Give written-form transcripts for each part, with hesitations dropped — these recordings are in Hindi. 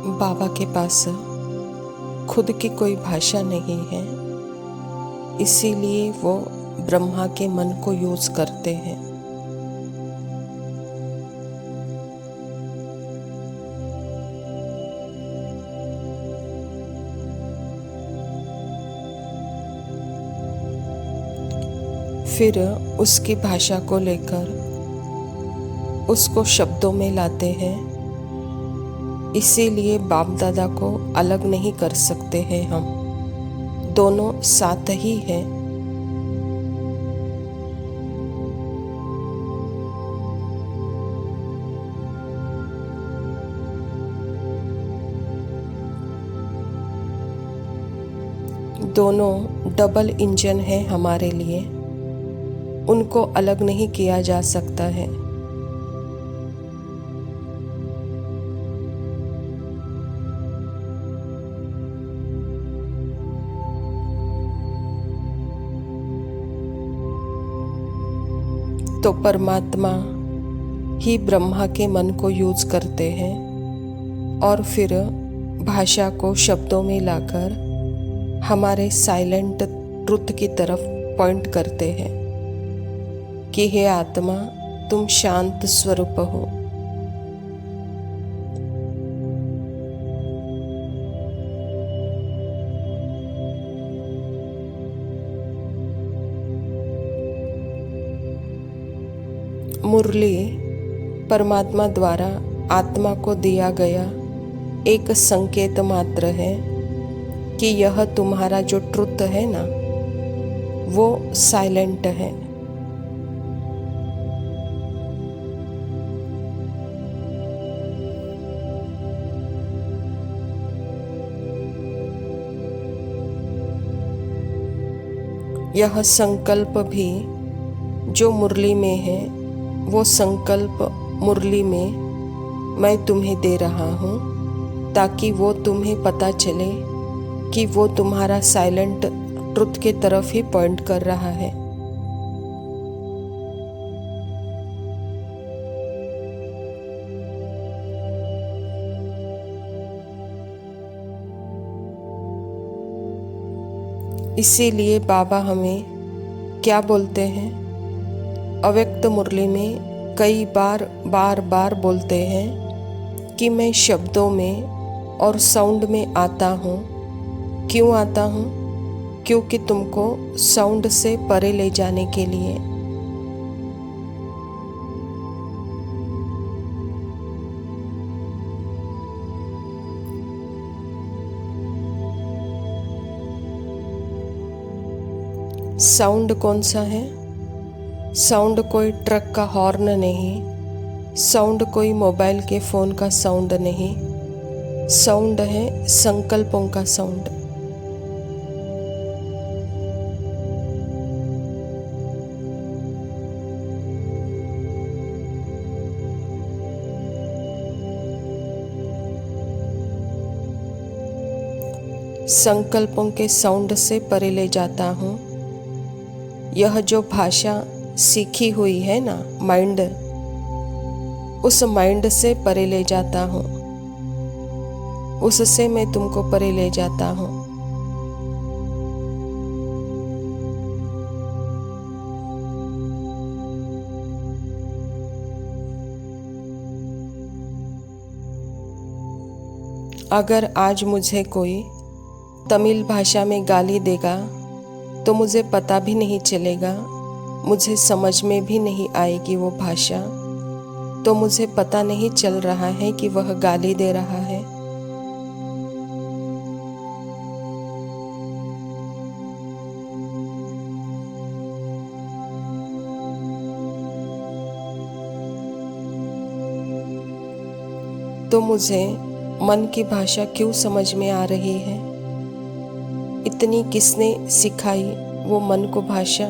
बाबा के पास खुद की कोई भाषा नहीं है, इसीलिए वो ब्रह्मा के मन को यूज करते हैं। फिर उसकी भाषा को लेकर उसको शब्दों में लाते हैं, इसीलिए बाप दादा को अलग नहीं कर सकते हैं। हम दोनों साथ ही हैं। दोनों डबल इंजन हैं हमारे लिए, उनको अलग नहीं किया जा सकता है। तो परमात्मा ही ब्रह्मा के मन को यूज करते हैं और फिर भाषा को शब्दों में लाकर हमारे साइलेंट ट्रुथ की तरफ पॉइंट करते हैं कि हे आत्मा, तुम शांत स्वरूप हो। मुरली परमात्मा द्वारा आत्मा को दिया गया एक संकेत मात्र है कि यह तुम्हारा जो ट्रुथ है ना, वो साइलेंट है। यह संकल्प भी जो मुरली में है, वो संकल्प मुरली में मैं तुम्हें दे रहा हूँ, ताकि वो तुम्हें पता चले कि वो तुम्हारा साइलेंट ट्रुथ के तरफ ही पॉइंट कर रहा है। इसीलिए बाबा हमें क्या बोलते हैं, अव्यक्त मुरली में कई बार बोलते हैं कि मैं शब्दों में और साउंड में आता हूँ। क्यों आता हूँ? क्योंकि तुमको साउंड से परे ले जाने के लिए। साउंड कौन सा है? साउंड कोई ट्रक का हॉर्न नहीं, साउंड कोई मोबाइल के फ़ोन का साउंड नहीं, साउंड है संकल्पों का साउंड। संकल्पों के साउंड से परे ले जाता हूँ। यह जो भाषा सीखी हुई है ना, माइंड, उस माइंड से परे ले जाता हूँ, उससे मैं तुमको परे ले जाता हूँ। अगर आज मुझे कोई तमिल भाषा में गाली देगा तो मुझे पता भी नहीं चलेगा, मुझे समझ में भी नहीं आएगी वो भाषा, तो मुझे पता नहीं चल रहा है कि वह गाली दे रहा है। तो मुझे मन की भाषा क्यों समझ में आ रही है? इतनी किसने सिखाई वो मन को भाषा?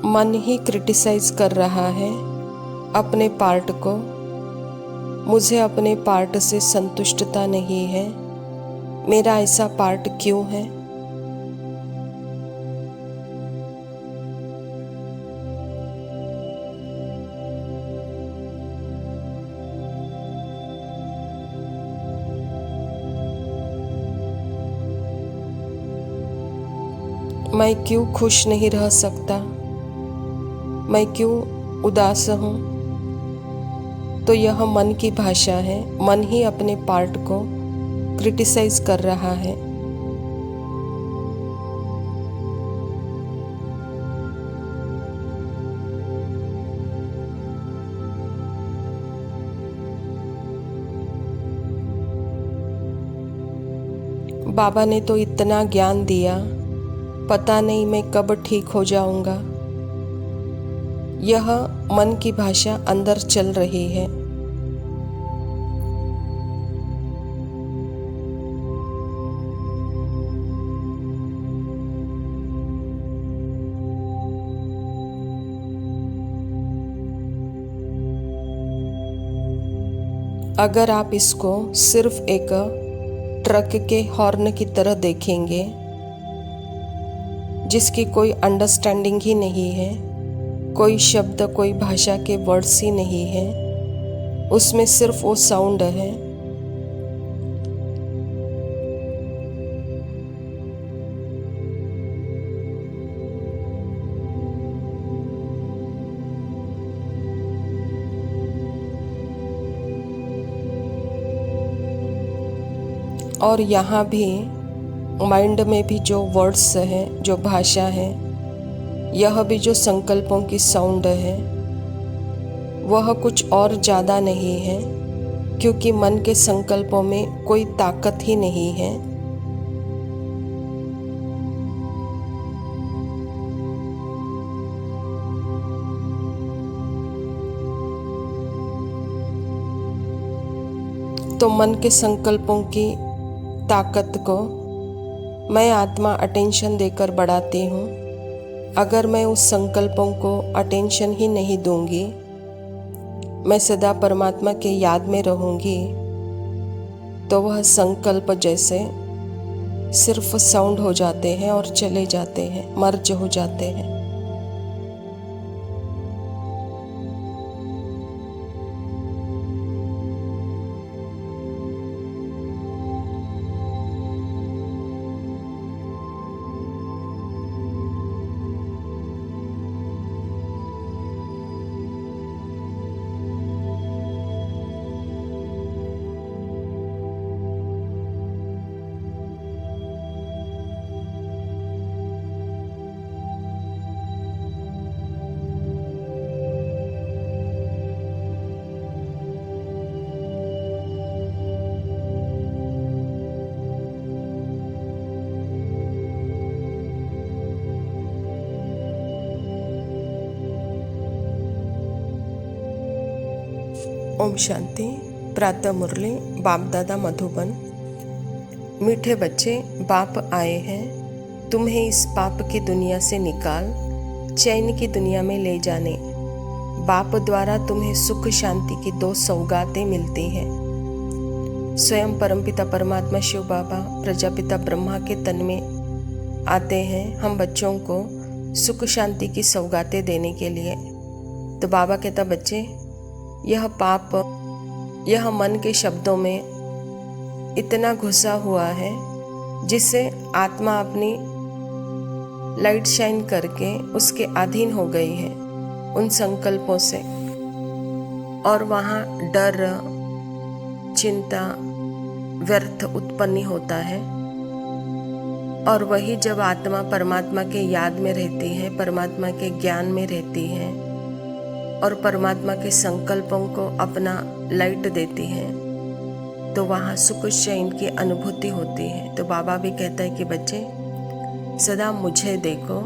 मन ही क्रिटिसाइज कर रहा है अपने पार्ट को। मुझे अपने पार्ट से संतुष्टता नहीं है, मेरा ऐसा पार्ट क्यों है? मैं क्यों खुश नहीं रह सकता? मैं क्यों उदास हूँ? तो यह मन की भाषा है। मन ही अपने पार्ट को क्रिटिसाइज कर रहा है। बाबा ने तो इतना ज्ञान दिया, पता नहीं मैं कब ठीक हो जाऊंगा। यह मन की भाषा अंदर चल रही है। अगर आप इसको सिर्फ एक ट्रक के हॉर्न की तरह देखेंगे, जिसकी कोई अंडरस्टैंडिंग ही नहीं है, कोई शब्द, कोई भाषा के वर्ड्स ही नहीं है, उसमें सिर्फ वो साउंड है, और यहाँ भी माइंड में भी जो वर्ड्स है, जो भाषा है, यह भी जो संकल्पों की साउंड है, वह कुछ और ज़्यादा नहीं है, क्योंकि मन के संकल्पों में कोई ताकत ही नहीं है। तो मन के संकल्पों की ताकत को मैं आत्मा अटेंशन देकर बढ़ाती हूँ। अगर मैं उस संकल्पों को अटेंशन ही नहीं दूंगी, मैं सदा परमात्मा के याद में रहूँगी, तो वह संकल्प जैसे सिर्फ साउंड हो जाते हैं और चले जाते हैं, मर्ज हो जाते हैं। ओम शांति। प्रातः मुरली बाप दादा मधुबन। मीठे बच्चे, बाप आए हैं तुम्हें इस पाप की दुनिया से निकाल चैन की दुनिया में ले जाने। बाप द्वारा तुम्हें सुख शांति की 2 सौगातें मिलती हैं। स्वयं परमपिता परमात्मा शिव बाबा प्रजापिता ब्रह्मा के तन में आते हैं हम बच्चों को सुख शांति की सौगातें देने के लिए। तो बाबा कहता, बच्चे, यह पाप, यह मन के शब्दों में इतना घुसा हुआ है, जिससे आत्मा अपनी लाइट शाइन करके उसके अधीन हो गई है उन संकल्पों से, और वहाँ डर, चिंता, व्यर्थ उत्पन्न होता है। और वही जब आत्मा परमात्मा के याद में रहती है, परमात्मा के ज्ञान में रहती है और परमात्मा के संकल्पों को अपना लाइट देती है, तो वहाँ सुख चैन की अनुभूति होती है। तो बाबा भी कहता है कि बच्चे, सदा मुझे देखो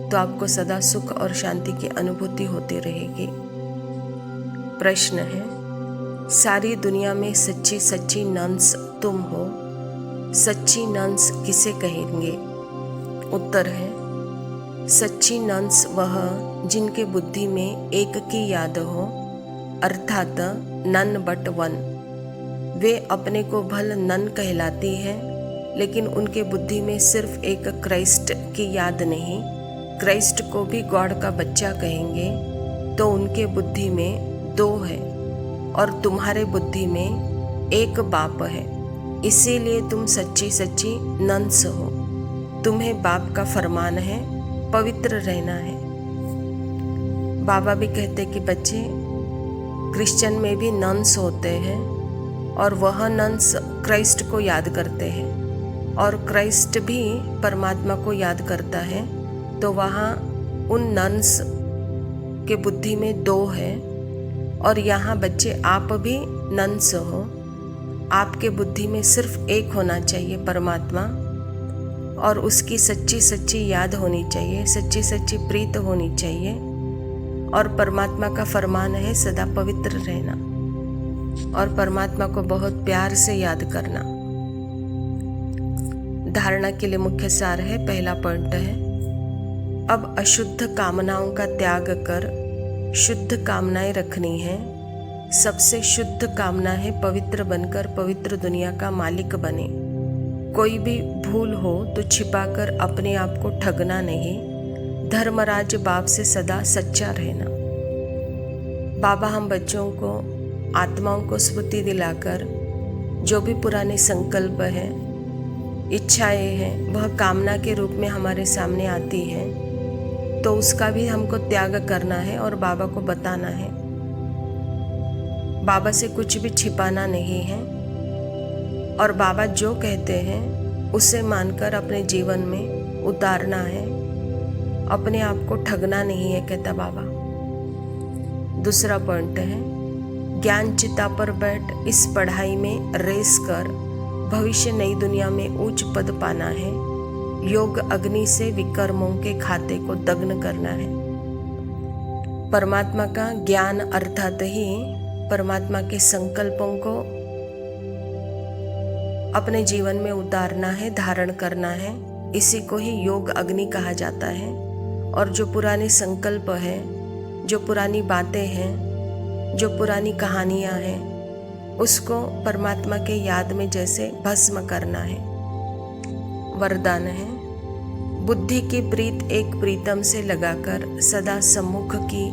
तो आपको सदा सुख और शांति की अनुभूति होती रहेगी। प्रश्न है, सारी दुनिया में सच्ची सच्ची नंस तुम हो, सच्ची नंस किसे कहेंगे? उत्तर है, सच्ची नंस वह जिनके बुद्धि में एक की याद हो, अर्थात नन बट वन। वे अपने को भल नन कहलाती है लेकिन उनके बुद्धि में सिर्फ एक क्राइस्ट की याद नहीं, क्राइस्ट को भी गॉड का बच्चा कहेंगे, तो उनके बुद्धि में 2 है और तुम्हारे बुद्धि में 1 बाप है। इसीलिए तुम सच्ची सच्ची नंस हो। तुम्हें बाप का फरमान है पवित्र रहना है। बाबा भी कहते कि बच्चे, क्रिश्चियन में भी नंस होते हैं और वह नंस क्राइस्ट को याद करते हैं और क्राइस्ट भी परमात्मा को याद करता है। तो वहाँ उन नंस के बुद्धि में 2 है और यहाँ बच्चे आप भी नंस हो। आपके बुद्धि में सिर्फ 1 होना चाहिए, परमात्मा, और उसकी सच्ची सच्ची याद होनी चाहिए, सच्ची सच्ची प्रीत होनी चाहिए। और परमात्मा का फरमान है सदा पवित्र रहना और परमात्मा को बहुत प्यार से याद करना। धारणा के लिए मुख्य सार है, पहला पॉइंट है, अब अशुद्ध कामनाओं का त्याग कर शुद्ध कामनाएं रखनी है। सबसे शुद्ध कामना है पवित्र बनकर पवित्र दुनिया का मालिक बने। कोई भी भूल हो तो छिपाकर अपने आप को ठगना नहीं, धर्मराज बाप से सदा सच्चा रहना। बाबा हम बच्चों को, आत्माओं को स्मृति दिलाकर जो भी पुराने संकल्प हैं, इच्छाएं हैं, वह कामना के रूप में हमारे सामने आती हैं, तो उसका भी हमको त्याग करना है और बाबा को बताना है। बाबा से कुछ भी छिपाना नहीं है और बाबा जो कहते हैं उसे मानकर अपने जीवन में उतारना है। अपने आप को ठगना नहीं है, कहता बाबा। दूसरा पॉइंट है, ज्ञान चिता पर बैठ इस पढ़ाई में रेस कर भविष्य नई दुनिया में उच्च पद पाना है। योग अग्नि से विकर्मों के खाते को दग्न करना है। परमात्मा का ज्ञान अर्थात ही परमात्मा के संकल्पों को अपने जीवन में उतारना है, धारण करना है। इसी को ही योग अग्नि कहा जाता है। और जो पुराने संकल्प है, जो पुरानी बातें हैं, जो पुरानी कहानियां हैं, उसको परमात्मा के याद में जैसे भस्म करना है। वरदान है, बुद्धि की प्रीत एक प्रीतम से लगाकर सदा सम्मुख की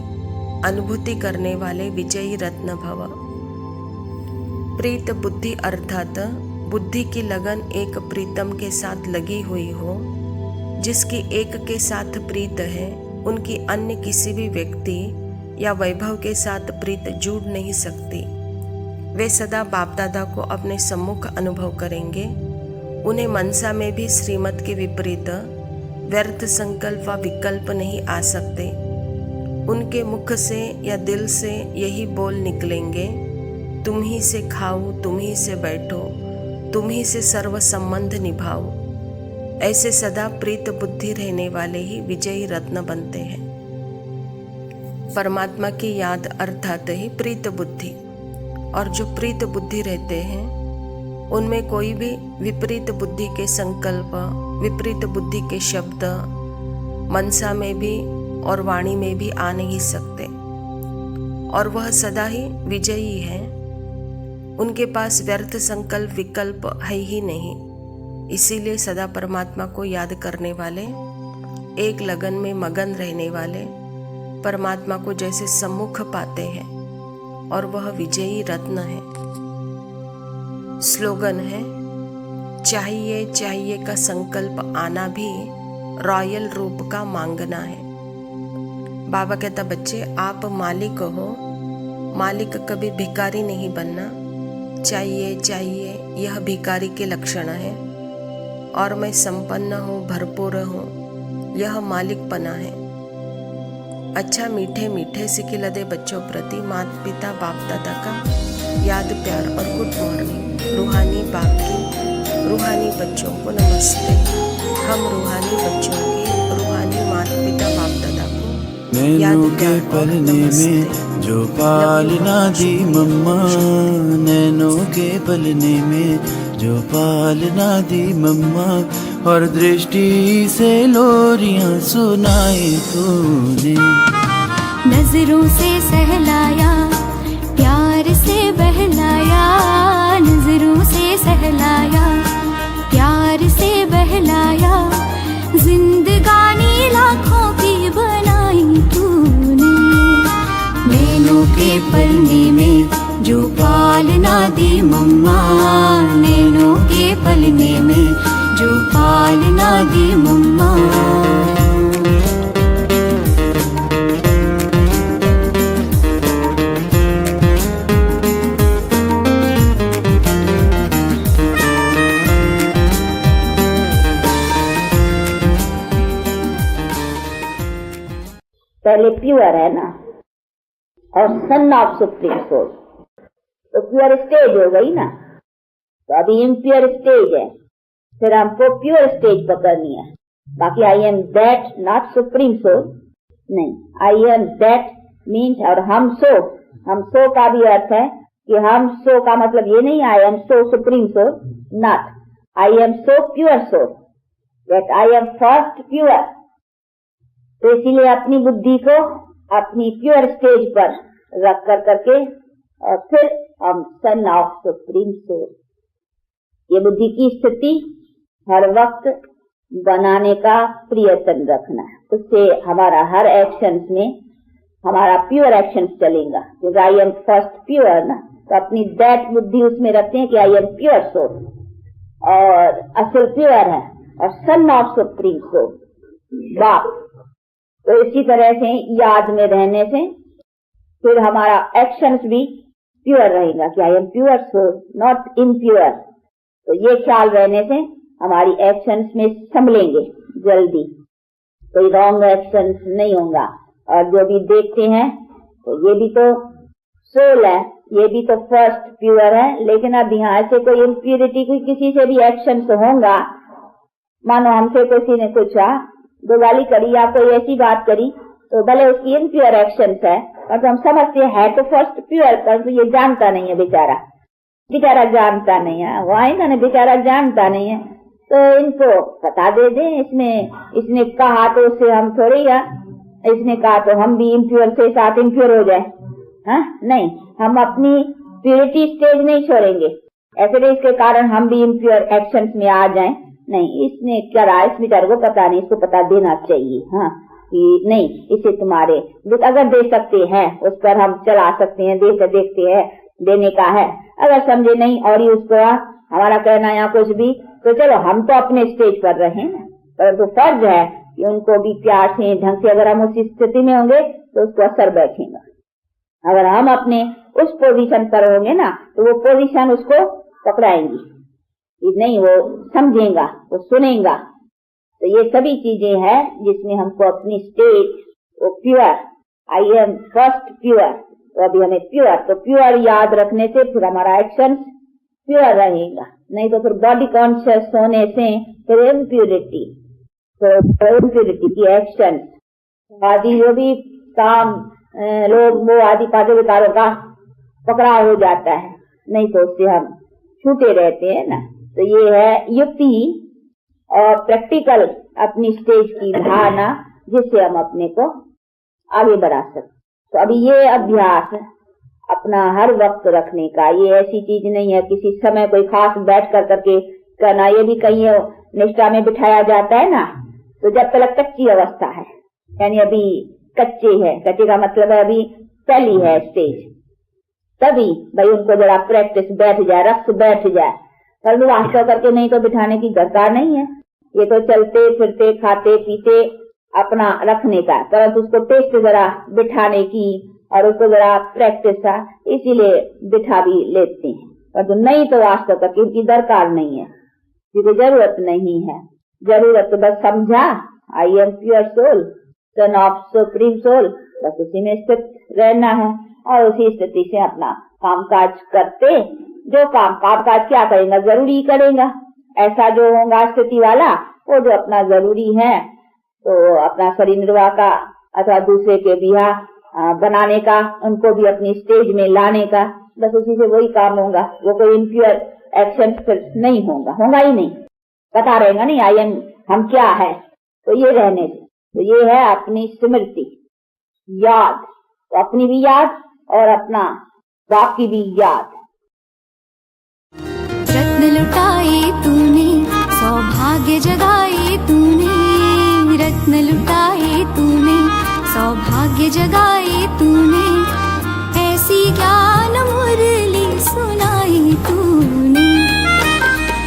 अनुभूति करने वाले विजयी रत्न भव। प्रीत बुद्धि अर्थात बुद्धि की लगन एक प्रीतम के साथ लगी हुई हो। जिसकी एक के साथ प्रीत है, उनकी अन्य किसी भी व्यक्ति या वैभव के साथ प्रीत जुड़ नहीं सकती। वे सदा बाप दादा को अपने सम्मुख अनुभव करेंगे। उन्हें मनसा में भी श्रीमत के विपरीत व्यर्थ संकल्प व विकल्प नहीं आ सकते। उनके मुख से या दिल से यही बोल निकलेंगे, तुम ही से खाओ, तुम ही से बैठो, तुम ही से सर्व संबंध निभाओ। ऐसे सदा प्रीत बुद्धि रहने वाले ही विजयी रत्न बनते हैं। परमात्मा की याद अर्थात ही प्रीत बुद्धि। और जो प्रीत बुद्धि रहते हैं उनमें कोई भी विपरीत बुद्धि के संकल्प, विपरीत बुद्धि के शब्द मनसा में भी और वाणी में भी आ नहीं सकते। और वह सदा ही विजयी है। उनके पास व्यर्थ संकल्प विकल्प है ही नहीं। इसीलिए सदा परमात्मा को याद करने वाले, एक लगन में मगन रहने वाले परमात्मा को जैसे सम्मुख पाते हैं और वह विजयी रत्न है। स्लोगन है, चाहिए चाहिए का संकल्प आना भी रॉयल रूप का मांगना है। बाबा कहता, बच्चे आप मालिक हो, मालिक कभी भिखारी नहीं बनना। चाहिए चाहिए यह भिखारी के लक्षण है। और मैं संपन्न हूँ, भरपूर हूँ, यह मालिकपना है। अच्छा मीठे मीठे सिखिलदे बच्चों प्रति माता पिता बाप दादा का याद प्यार और गुड मॉर्निंग। रूहानी बाप की रूहानी बच्चों को नमस्ते। हम रूहानी बच्चों के रूहानी माता पिता बाप दादा को नैनों के पलने में जो पालना दी मम्मा, नैनों के पलने में जो पालना दी मम्मा, और दृष्टि से लोरियां सुनाई तूने। नजरों से सहलाया, प्यार से बहलाया, नजरों से सहलाया, प्यार पलने में जो पालना दी मम्मा, नैनों के पलने में जो पालना दी मम्मा। पहले प्योर है ना, और सन ऑफ सुप्रीम सोल, तो प्योर स्टेज हो गई ना। तो अभी इम्प्योर स्टेज है, फिर हमको प्योर स्टेज पकड़नी है। बाकी I am that not supreme soul नहीं, आई एम दैट मीन्स और हम सो का भी अर्थ है कि हम सो का मतलब ये नहीं I am so supreme soul, not I am so pure soul, that I am first pure. तो इसीलिए अपनी बुद्धि को अपनी प्योर स्टेज पर रख करके और फिर हम सन ऑफ सुप्रीम सोल, ये बुद्धि की स्थिति हर वक्त बनाने का प्रयत्न रखना है। उससे हमारा हर एक्शन में हमारा प्योर एक्शन चलेगा, क्योंकि आई एम फर्स्ट प्योर ना। तो अपनी दैट बुद्धि उसमें रखते हैं कि आई एम प्योर सोल और असल प्योर है और सन ऑफ सुप्रीम सोल बाप। तो इसी तरह से याद में रहने से फिर हमारा एक्शंस भी प्योर रहेगा कि I am pure soul not impure. तो ये ख्याल रहने से हमारी एक्शंस में संभलेंगे जल्दी, कोई रॉन्ग एक्शंस नहीं होगा। और जो भी देखते हैं तो ये भी तो सोल है, ये भी तो फर्स्ट प्योर है, लेकिन अब यहाँ से कोई इम्प्योरिटी कोई किसी से भी एक्शन होगा। मानो हमसे किसी ने कुछ दो गाली करी या कोई ऐसी बात करी, तो भले उसकी इम्प्योर एक्शंस है और तो हम समझते हैं तो फर्स्ट प्योर, पर तो ये जानता नहीं है बेचारा जानता नहीं है, वही ना बेचारा जानता नहीं है। तो इनको बता दे इसने कहा तो उससे हम थोड़ी इसने कहा तो हम भी इम्प्योर से साथ इम्प्योर हो जाए। हाँ नहीं, हम अपनी प्योरिटी स्टेज नहीं छोड़ेंगे ऐसे नहीं इसके कारण हम भी इम्प्योर एक्शंस में आ जाएं। नहीं, इसने क्या रहा इस बेचारे को पता नहीं, इसको पता देना चाहिए। हाँ कि नहीं, इसे तुम्हारे अगर दे सकते हैं उस पर हम चला सकते हैं, देखते हैं देने का है। अगर समझे नहीं और ही उसको हमारा कहना या कुछ भी, तो चलो हम तो अपने स्टेज पर रहे ना, परंतु फर्ज है कि उनको भी प्यार से ढंग से अगर हम उस स्थिति में होंगे तो उसको असर बैठेगा। अगर हम अपने उस पोजीशन पर होंगे ना तो वो पोजीशन उसको पकड़ाएंगी, नहीं वो समझेगा, वो सुनेगा। तो ये सभी चीजें हैं जिसमें हमको अपनी स्टेज वो pure, I am first pure, तो अभी हमें प्योर याद रखने से फिर हमारा एक्शन प्योर रहेगा। नहीं तो फिर बॉडी कॉन्शियस होने से फिर इम्प्योरिटी, तो इम्प्योरिटी की एक्शन आदि जो भी काम लोग वो आदि पादे विकारों का पकड़ा हो जाता है, नहीं तो उससे हम छूटे रहते हैं ना। तो ये है युक्ति और प्रैक्टिकल अपनी स्टेज की धारणा जिससे हम अपने को आगे बढ़ा सकते। तो अभी ये अभ्यास अपना हर वक्त रखने का, ये ऐसी चीज नहीं है किसी समय कोई खास बैठ कर करके करना। ये भी कहीं निष्ठा में बिठाया जाता है ना, तो जब तक कच्ची अवस्था है, यानी अभी कच्चे का मतलब है अभी पहली है स्टेज, तभी भाई उनको जरा प्रैक्टिस बैठ जाए, रस बैठ जाए। पर वास्तव करके नहीं तो बिठाने की दरकार नहीं है। ये तो चलते फिरते खाते पीते अपना रखने का, परंतु उसको टेस्ट जरा बिठाने की और उसको जरा प्रैक्टिस का, इसीलिए बिठा भी लेते हैं। परंतु नहीं तो वास्तव करके उनकी दरकार नहीं है, क्योंकि जरूरत नहीं है। जरूरत तो बस समझा I am pure soul son of supreme soul, बस उसी में स्थित रहना है और उसी स्थिति से अपना कामकाज करते। जो कामकाज क्या करेगा, जरूरी करेगा। ऐसा जो होगा स्थिति वाला वो जो अपना जरूरी है, तो अपना शरीर निर्वाह का अथवा दूसरे के बिहा बनाने का, उनको भी अपनी स्टेज में लाने का, बस उसी से वही काम होगा। वो कोई इम्प्योर एक्शन फिर नहीं होगा ही नहीं, पता रहेगा नहीं आई एम हम क्या है। तो ये रहने से तो ये है अपनी स्मृति याद, तो अपनी भी याद और अपना बाप की भी याद। रत्न लुटाए तूने, सौभाग्य जगाए तूने, रत्न लुटाए तूने, सौभाग्य जगाए तूने, ऐसी ज्ञान मुरली सुनाई तूने।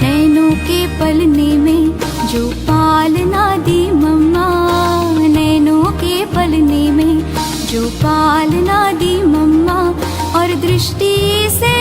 नैनों के पलने में जो पालना दी मम्मा, नैनों के पलने में जो पालना दी मम्मा, और दृष्टि से